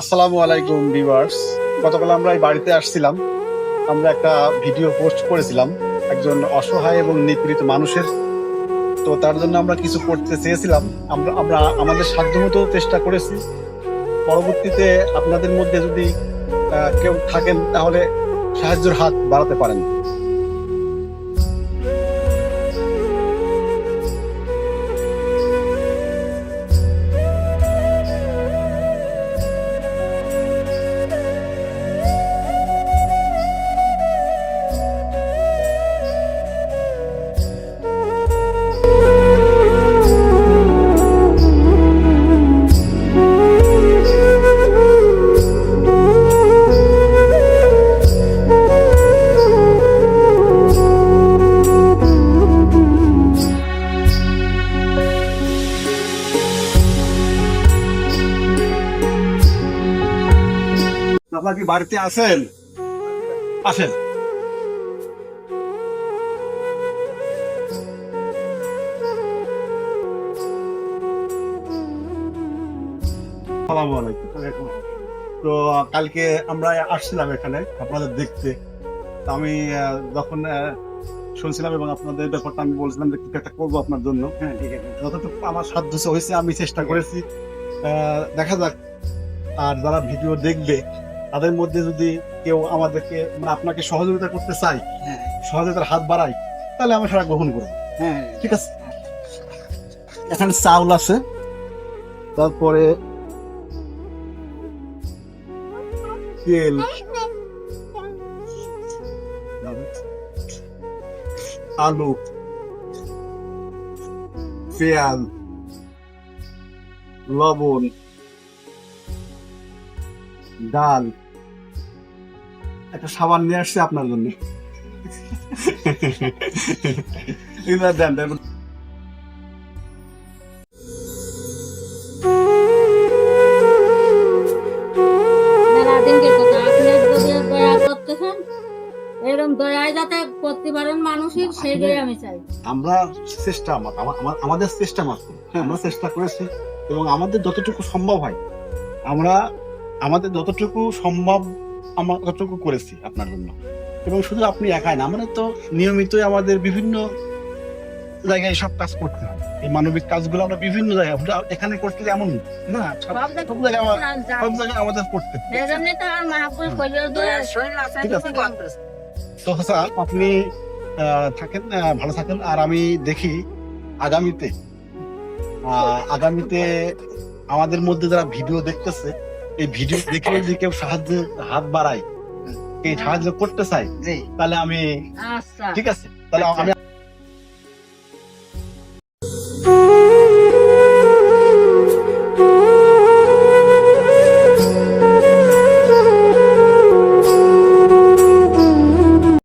আসসালামু আলাইকুম ভিউয়ার্স। গতকাল আমরা এই বাড়িতে আসছিলাম। আমরা একটা ভিডিও পোস্ট করেছিলাম একজন অসহায় এবং নিপীড়িত মানুষের। তো তার জন্য আমরা কিছু করতে চেয়েছিলাম। আমরা আমরা আমাদের সাধ্যমতো চেষ্টা করেছি। পরবর্তীতে আপনাদের মধ্যে যদি কেউ থাকেন তাহলে সাহায্যের হাত বাড়াতে পারেন। আপনারা কি বাড়িতে আছেন? আসেন। আসসালামু আলাইকুম। তো কালকে আমরা আসছিলাম এখানে আপনাদের দেখতে। তো আমি যখন শুনছিলাম এবং আপনাদের ব্যাপারটা আমি বলছিলাম যে কিছু একটা করবো আপনার জন্য। হ্যাঁ, ঠিক আছে, যতটুকু আমার সাধ্য হয়েছে আমি চেষ্টা করেছি। দেখা যাক। আর যারা ভিডিও দেখবে তাদের মধ্যে যদি কেউ আমাদেরকে মানে আপনাকে সহযোগিতা করতে চাই, সহযোগিতার হাত বাড়াই, তাহলে আমি সেটা গ্রহণ করবো। হ্যাঁ, ঠিক আছে। এখানে চাউল আছে, তারপরে তেল, আলু, পেঁয়াজ, লবণ, ডাল, একটা সাবান নিয়ে আসছে আপনার জন্য। দেন দেন। এরকম দয়ায় যাতে করতে পারেন মানুষের, সেটাই আমি চাই। আমরা চেষ্টা আমাদের চেষ্টা মাত্র, আমরা চেষ্টা করেছি এবং আমাদের যতটুকু সম্ভব হয় আমরা আমাদের যতটুকু সম্ভব আমরা ততটুকু করেছি আপনার জন্য। এবং শুধু আপনি একাই না, আমাদের তো নিয়মিতই আমাদের বিভিন্ন জায়গায় সব কাজ করতে হয়। এই মানবিক কাজগুলো আমরা বিভিন্ন জায়গায় এখানে করতে এমন না, সব জায়গায় আমাদের করতে হয়। ঠিক আছে। তো স্যার আপনি থাকেন, ভালো থাকেন। আর আমি দেখি আগামীতে আমাদের মধ্যে যারা ভিডিও দেখতেছে, এই ভিডিও দেখে যদি কেউ সাহায্যের হাত বাড়ায়, এই সাহায্য করতে চাই, তাহলে আমি, ঠিক আছে, তাহলে আমি